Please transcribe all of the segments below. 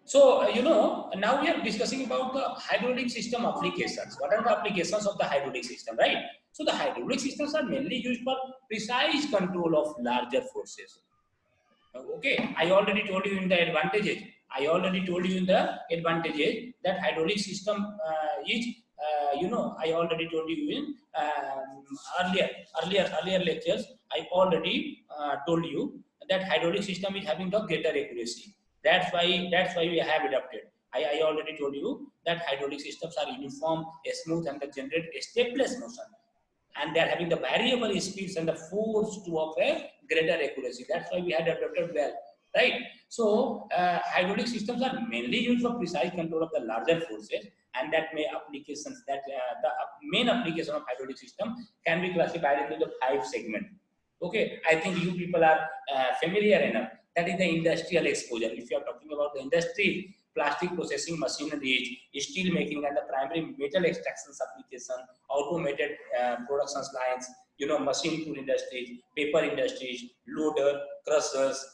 So, now we are discussing about the hydraulic system applications. What are the applications of the hydraulic system, right? So, the hydraulic systems are mainly used for precise control of larger forces. Okay, I already told you in the advantages. I already told you in the advantages that hydraulic system is, I already told you in earlier lectures. I already told you that hydraulic system is having the greater accuracy. That's why we have adapted. I already told you that hydraulic systems are uniform, smooth, and they generate a stateless motion, and they are having the variable speeds and the force to of a greater accuracy. That's why we had adapted well, right? So hydraulic systems are mainly used for precise control of the larger forces, and that may applications that the main application of hydraulic system can be classified into the 5 segments. Okay, I think you people are familiar enough. That is the industrial exposure. If you are talking about the industry, plastic processing machinery, steel making, and the primary metal extractions application, automated production lines, machine tool industries, paper industries, loader, crushers,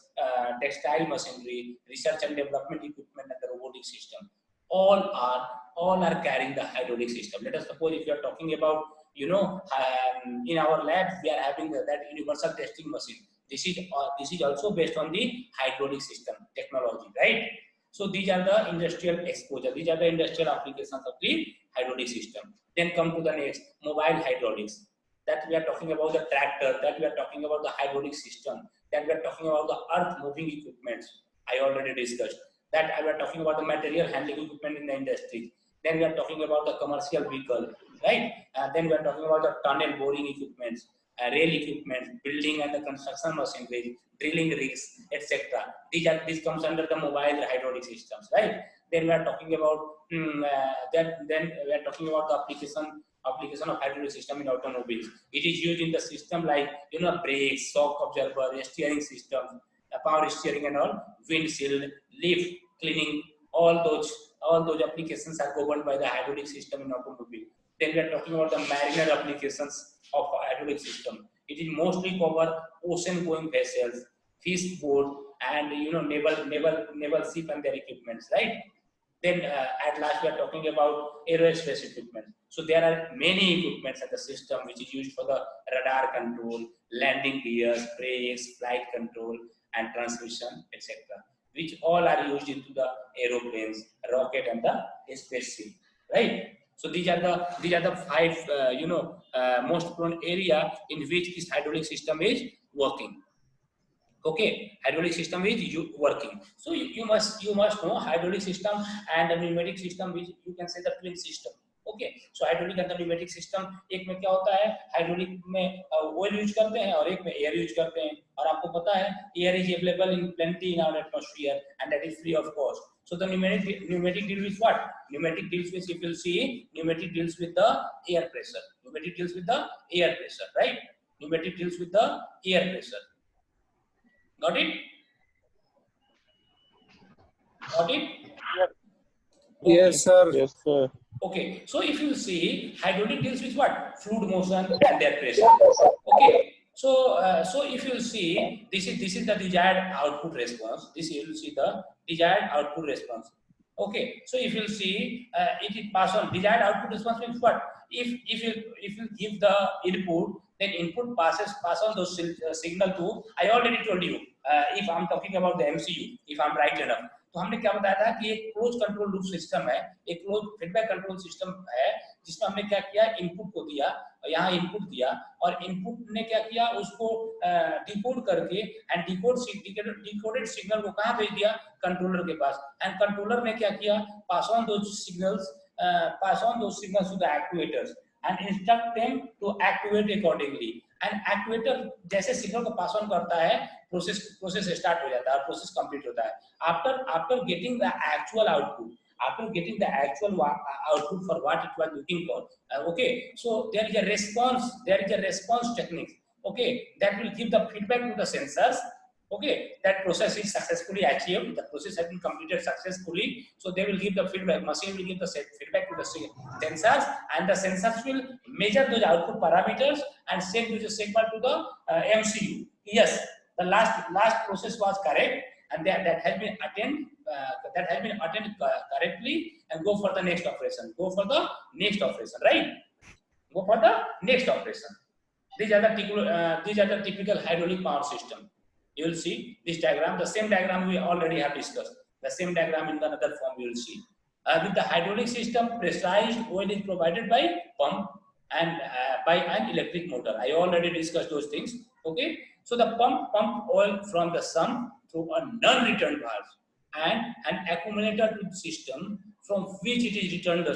textile machinery, research and development equipment, and the robotic system. All are carrying the hydraulic system. Let us suppose if you are talking about, in our labs we are having that universal testing machine. This is also based on the hydraulic system technology, right? So these are the industrial exposure. These are the industrial applications of the hydraulic system. Then come to the next, mobile hydraulics. That we are talking about the tractor, that we are talking about the hydraulic system, that we are talking about the earth moving equipment. I already discussed. That I were talking about the material handling equipment in the industry. Then we are talking about the commercial vehicle, right? Then we are talking about the tunnel boring equipment, rail equipment, building and the construction machinery, drilling rigs, etc. These comes under the mobile hydraulic systems, right? Then we are talking about then we are talking about the application of hydraulic system in automobiles. It is used in the system like brakes, shock absorber, steering system, power steering and all, windshield, lift, cleaning. All those applications are governed by the hydraulic system in automobile. Then we are talking about the mariner applications of hydraulic system. It is mostly cover ocean going vessels, fish boat, and naval ship and their equipments, right? Then at last we are talking about aerospace equipment. So there are many equipments at the system which is used for the radar control, landing gears, brakes, flight control, and transmission, etc., which all are used into the aeroplanes, rocket, and the spaceship, right? So these are the 5 most prone area in which this hydraulic system is working. Okay, hydraulic system is working. So you must know hydraulic system and the pneumatic system, which you can say the twin system. Okay, so hydraulic and the pneumatic system, एक में क्या होता है, hydraulic में oil use करते हैं और एक में एयर यूज करते हैं. और आपको पता है air is available in plenty in our atmosphere and that is free of cost. So the pneumatic deal with what? Pneumatic deals with, if you see, pneumatic deals with the air pressure. Pneumatic deals with the air pressure, right? Pneumatic deals with the air pressure. Got it? Got it? Okay. Yes, sir. Yes, sir. Okay. So if you see, hydraulic deals with what? Fluid motion and their pressure. Okay. So if you see, this is the desired output response. This you will see the desired output response. Okay. So if you see, it is pass on. Desired output response means what? If you give the input, then input pass on those signal to. I already told you. If I'm talking about the MCU, if I'm right enough. तो हमने क्या बताया था कि एक close control loop system है, एक close feedback control system है, जिसमें हमने क्या किया, इनपुट को दिया, यहाँ इनपुट दिया और इनपुट ने क्या किया, उसको डिकोड करके एंड डिकोडेड सिग्नल को कहाँ भेज दिया, कंट्रोलर के पास. एंड कंट्रोलर ने क्या किया, pass on those signals to the actuators and instruct them to activate accordingly. And actuator जैसे सिग्नल को पास ऑन करता है, प्रोसेस स्टार्ट हो जाता है और प्रोसेस कंप्लीट होता है. After getting the actual output, after getting the actual output for what it was looking for, okay, so there is a response technique, okay, that will give the feedback to the sensors. Okay, that process is successfully achieved, the process has been completed successfully, so they will give the feedback, machine will give the feedback to the sensors, and the sensors will measure those output parameters and send to the signal to the MCU. Yes, the last process was correct, and that has been attended correctly, and go for the next operation. Go for the next operation, right? Go for the next operation. These are the typical hydraulic power system. You will see this diagram, the same diagram we already have discussed. The same diagram in another form you will see. With the hydraulic system, pressurized oil is provided by pump and by an electric motor. I already discussed those things. Okay, so the pump oil from the sump through a non-return valve and an accumulator to the system from which it is returned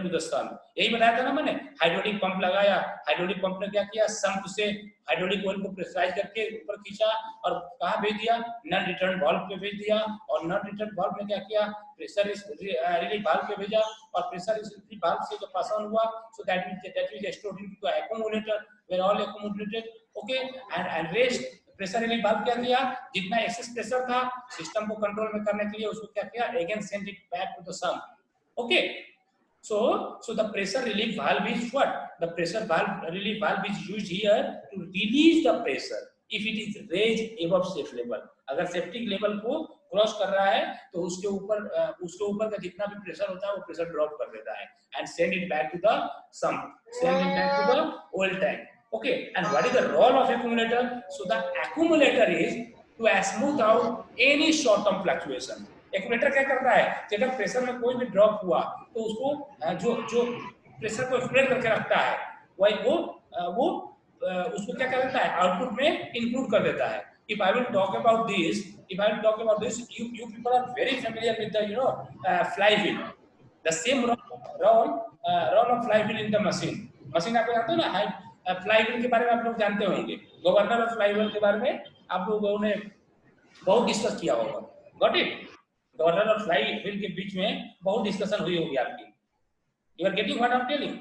to the sun. यही बताया था ना मैंने, hydraulic pump लगाया, hydraulic pump ने क्या किया, sump से हाइड्रोलिक ऑयल को प्रेशराइज करके ऊपर खींचा और कहाँ भेज दिया, नॉन रिटर्न वाल्व पे भेज दिया, और नॉन रिटर्न वाल्व ने क्या किया, प्रेशर रिलीफ वाल्व पे भेजा, और प्रेशर रिलीफ वाल्व से जो पास ऑन हुआ, so that is stored into the accumulator where all accumulated, okay, and rest pressure relief valve क्या किया, जितना एक्सेस प्रेशर था सिस्टम को कंट्रोल में करने के लिए उसको क्या किया, again send it back to the sump. Okay, so the pressure relief valve is what, the pressure relief valve is used here to release the pressure if it is raised above safe level. अगर safety level को cross कर रहा है तो उसके ऊपर का जितना भी प्रेशर होता है वो प्रेशर ड्रॉप कर देता है and send it back to the sump, send it back to the oil tank. Okay, and what is the role of accumulator? So the accumulator is to smooth out any short-term fluctuation. Accumulator क्या करता है, अगर pressure में कोई भी drop हुआ तो उसको जो प्रेशर को एक्यूमुलेट करके रखता है वो उसको क्या कर देता है, आउटपुट में इंक्लूड कर देता है. If I will talk about this, you people are very familiar with the flywheel. The same role of flywheel in the machine. Machine आपको जानते हो ना, फ्लाईव्हील के बारे में आप लोग जानते होंगे, गवर्नर और फ्लाईव्हील के बारे में आप लोगों ने बहुत डिस्कस किया होगा. Got it? गवर्नर और फ्लाईव्हील के बीच में बहुत डिस्कशन हुई होगी आपकी. You are getting what I am telling?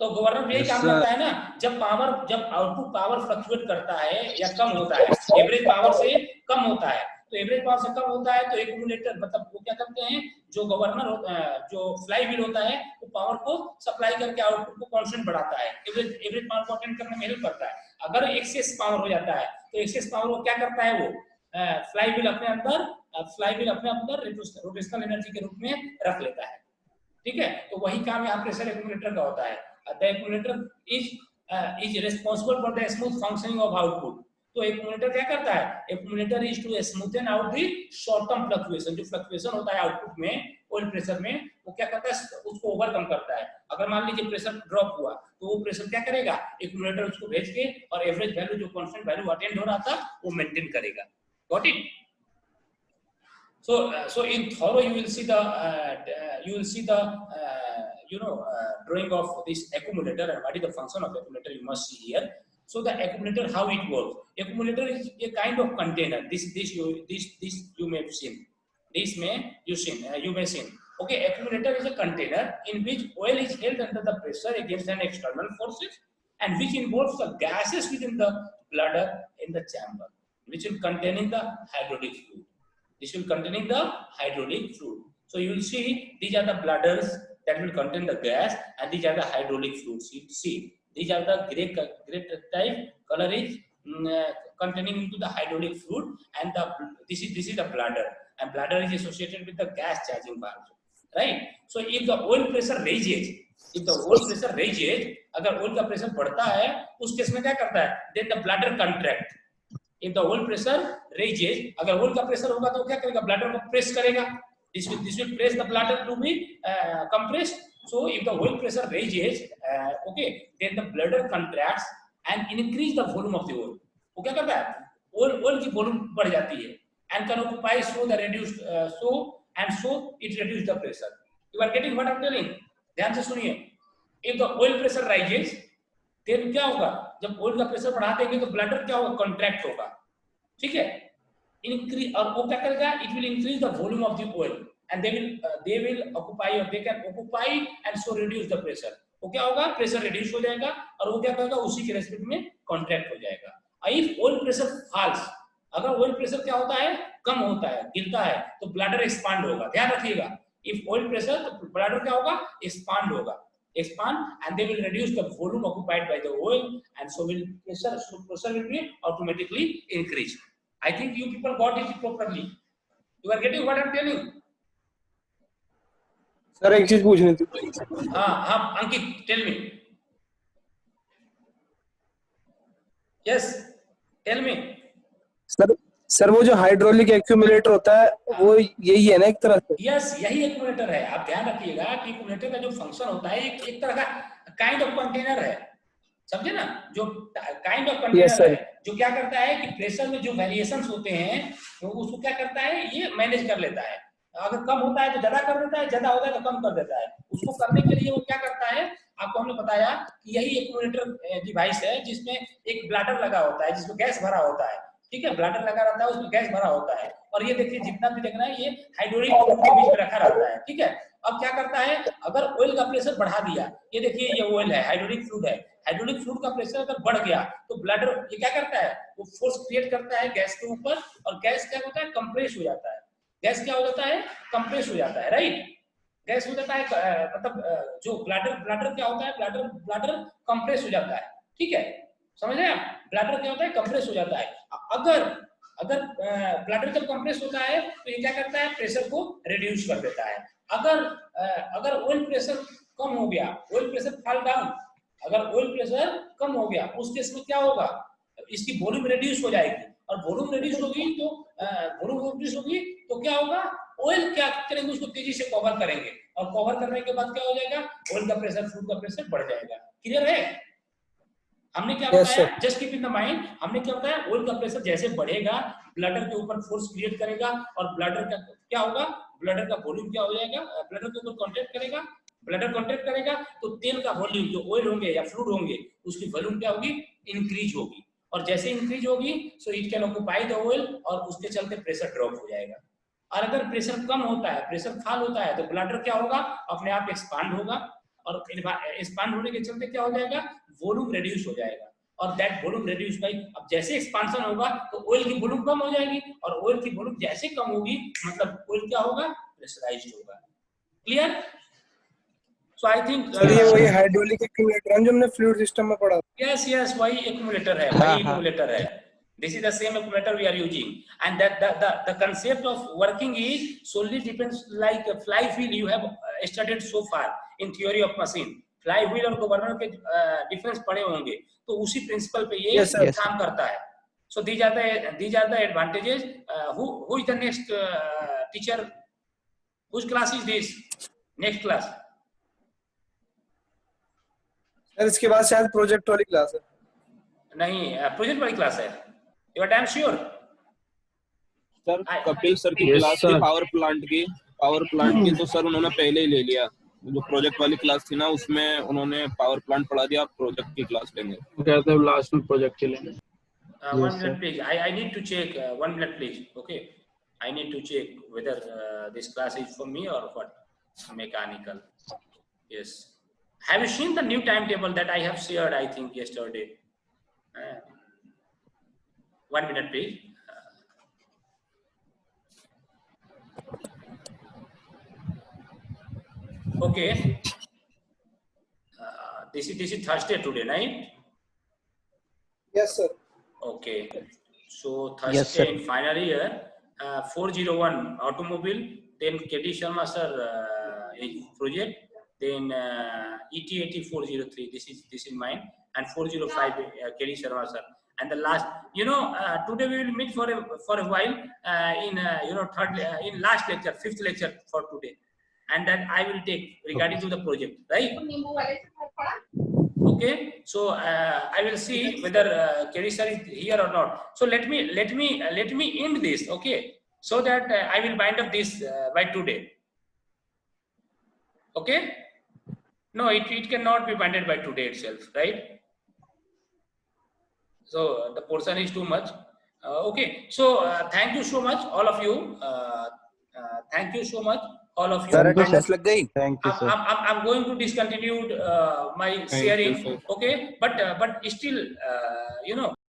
तो गवर्नर यही काम करता है ना, जब आउटपुट पावर फ्लक्चुएट करता है या कम होता है, एवरेज पावर से कम होता है, तो एवरेज पावर से कम होता है तो एक्यूमुलेटर मतलब वो क्या करते हैं, जो गवर्नर होता है, जो फ्लाईव्हील होता है, वो पावर को सप्लाई करके आउटपुट को कांस्टेंट बढ़ाता है, एवरेज पावर को अटेंड करने में हेल्प करता है. अगर एक्सेस पावर हो जाता है तो एक्सेस पावर वो क्या करता है, वो फ्लाईव्हील अपने अंदर रोटेशनल एनर्जी के रूप में रख लेता है. ठीक है, तो वही काम यहाँ प्रेशर एक्यूमुलेटर का होता है. The accumulator is responsible for the smooth functioning of output. तो एक्यूमुलेटर क्या करता है, accumulator is to smoothen out the short term fluctuation. जो फ्लक्चुएशन होता है आउटपुट में ऑयल प्रेशर में, वो क्या करता है, उसको ओवरकम करता है. अगर मान लीजिए प्रेशर ड्रॉप हुआ तो वो प्रेशर क्या करेगा, एक्यूमुलेटर उसको भेज के और एवरेज वैल्यू जो कांस्टेंट वैल्यू अटेंड हो रहा था वो मेंटेन करेगा. Got it? So in thorough you will see the drawing of this accumulator and what is the function of accumulator you must see here. So the accumulator, how it works. Accumulator is a kind of container. This you may have seen. You may seen. Okay, accumulator is a container in which oil is held under the pressure against an external forces and which involves the gases within the bladder in the chamber, which will containing the hydraulic fluid. This will containing the hydraulic fluid. So you will see these are the bladders that will contain the gas and these are the hydraulic fluids. You see these are the gray type color is containing into the hydraulic fluid, and this is the bladder, and bladder is associated with the gas charging valve, right? So if the oil pressure raises, अगर oil का pressure बढ़ता है उस case में क्या करता है, then the bladder contract. If the oil pressure raises, अगर oil का प्रेशर होगा तो क्या करेगा, ब्लैडर को प्रेस करेगा. This will press the bladder to be compressed. So if the oil pressure raises, then the bladder contracts and increase the volume of the oil. वो क्या करता है, oil की volume बढ़ जाती है and can occupy so it reduce the pressure. You are getting what I am telling? ध्यान से सुनिए. If the oil pressure rises, then क्या होगा, जब ऑयल का प्रेशर बढ़ा देंगे तो ब्लैडर क्या होगा, कॉन्ट्रैक्ट होगा. ठीक है, इंक्रीज, और वो क्या करेगा, it will increase the volume of the oil and they will occupy, और they can occupy and so reduce the pressure. वो क्या होगा, प्रेशर रिड्यूस हो जाएगा और वो क्या करेगा, उसी के रेस्पेक्ट में कॉन्ट्रैक्ट हो जाएगा. इफ ऑयल प्रेशर फॉल्स, अगर ऑयल प्रेशर क्या होता है, कम होता है, गिरता है, तो ब्लैडर एक्सपांड होगा. ध्यान रखिएगा, इफ ऑयल प्रेशर, तो ब्लैडर क्या होगा, एक्सपांड होगा, and they will reduce the volume occupied by the oil, and so pressure will be automatically increased. I think you people got it properly. You are getting what I'm telling? Sir एक चीज पूछनी थी। हाँ अंकित, tell me. Yes, tell me. Sir वो जो hydraulic accumulator होता है वो यही है ना एक तरह से? यस, यही एक्यूमुलेटर है। आप ध्यान रखिएगा कि एक्यूमुलेटर का जो फंक्शन होता है एक तरह का काइंड ऑफ कंटेनर है, समझे ना? जो काइंड ऑफ कंटेनर है जो क्या करता है कि प्रेशर में जो वेरिएशंस होते हैं तो उसको क्या करता है, ये मैनेज कर लेता है। अगर कम होता है तो ज्यादा कर देता है, ज्यादा होता है तो कम कर देता है। उसको करने के लिए वो क्या करता है, आपको हमने बताया कि यही एक्यूमुलेटर डिवाइस है जिसमें एक ब्लैडर लगा होता है जिसमें गैस भरा होता है, ठीक है? ब्लैडर लगा रहता है, उसमें गैस भरा होता है। और ये देखिए जितना भी देखना है ये हाइड्रोलिक फ्लूइड के बीच में रखा रहता है, ठीक है? अब क्या करता है, अगर ऑयल का प्रेशर बढ़ा दिया, ये देखिए ये ऑयल है, हाइड्रोलिक फ्लूइड है, हाइड्रोलिक फ्लूइड का प्रेशर अगर बढ़ गया तो ब्लैडर ये क्या करता है, वो फोर्स क्रिएट करता है गैस के ऊपर, और गैस क्या होता है, कंप्रेस हो जाता है। गैस क्या हो जाता है, कंप्रेस हो जाता है, राइट? गैस हो जाता है, मतलब जो ब्लैडर क्या होता है, ब्लैडर कंप्रेस हो जाता है, ठीक है? समझ रहे हैं आप? ब्लैडर क्या होता है, कंप्रेस हो जाता है। अगर ब्लैडर जब कंप्रेस होता है तो ये क्या करता है, प्रेशर को रिड्यूस कर देता है। अगर ऑयल प्रेशर कम हो गया, ऑयल प्रेशर फॉल डाउन, अगर ऑयल प्रेशर कम हो गया उस केस में क्या होगा, इसकी वॉल्यूम रिड्यूस हो जाएगी, और वॉल्यूम रिड्यूस होगी तो क्या होगा, ऑयल क्या करेंगे, उसको तेजी से कवर करेंगे, और कवर करने के बाद क्या हो जाएगा, ऑयल का प्रेशर, फ्लूइड का प्रेशर बढ़ जाएगा। क्लियर है? हमने क्या बताया, just keep in the mind, हमने क्या बताया, ऑयल का प्रेशर जैसे बढ़ेगा ब्लैडर के ऊपर फोर्स क्रिएट करेगा, और ब्लैडर का क्या होगा, ब्लैडर का वॉल्यूम क्या हो जाएगा, ब्लैडर के ऊपर कॉन्टैक्ट करेगा, ब्लैडर कॉन्टैक्ट करेगा तो तेल का वॉल्यूम, जो ऑयल होंगे या फ्लूइड होंगे, उसकी वॉल्यूम क्या होगी, इंक्रीज होगी, और जैसे इंक्रीज होगी so it can occupy the oil, और उसके चलते प्रेशर ड्रॉप हो जाएगा। और अगर प्रेशर कम होता है, प्रेशर फॉल होता है, तो ब्लैडर क्या होगा, अपने आप एक्सपांड होगा, और एक्सपांड होने के चलते क्या हो जाएगा, वॉल्यूम रिड्यूस हो जाएगा, और दैट वॉल्यूम रिड्यूस बाय, अब जैसे एक्सपांशन होगा तो ऑयल की वॉल्यूम कम हो जाएगी, और ऑयल की वॉल्यूम जैसे कम होगी मतलब ऑयल क्या होगा, प्रेशराइज्ड होगा। Clear? So I think sir ये वही हाइड्रोलिक एक्यूमुलेटर है जो हमने फ्लूइड सिस्टम में पढ़ा। यस वही एक्यूमुलेटर है, वही एक्यूमुलेटर है। This is the same accumulator we are using, and that the concept of working is solely depends, like a flywheel you have studied so far in theory of machine, flywheel और governor के difference पढ़े होंगे, तो उसी principal पे ये काम करता है। So these are the advantages. Who is the next teacher? Whose class is this? Next class? Sir इसके बाद शायद प्रोजेक्ट वाली क्लास है। नहीं, प्रोजेक्ट वाली क्लास है। You are damn sure? Sir Kapil sir की क्लास थी पावर प्लांट की तो सर उन्होंने पहले ही ले लिया। जो प्रोजेक्ट वाली क्लास थी ना उसमें उन्होंने पावर प्लांट पढ़ा दिया, प्रोजेक्ट की क्लास लेंगे। वो कहते हैं लास्ट में प्रोजेक्ट के लेंगे। 1 minute please, I need to check, 1 minute please, okay? I need to check whether this class is for me or what, mechanical. Yes. Have you seen the new timetable that I have shared, I think yesterday? 1 minute please. Okay. This is Thursday today, right? Yes sir. Okay. So Thursday in final year, 401 automobile, then KD Sharma sir project, then ET80 403. This is mine, and 405 KD Sharma sir. And the last, today we will meet for a while in in last lecture, 5th lecture for today, and then I will take regarding to the project, right? Okay, so I will see whether Kerry sir is here or not. So let me end this, okay? So that I will wind up this by today. Okay? No, it cannot be winded by today itself, right? So the portion is too much. Okay, so thank you so much, all of you. Thank you so much, all of you. Thank you, sir. I'm going to discontinue my sharing, okay? But still,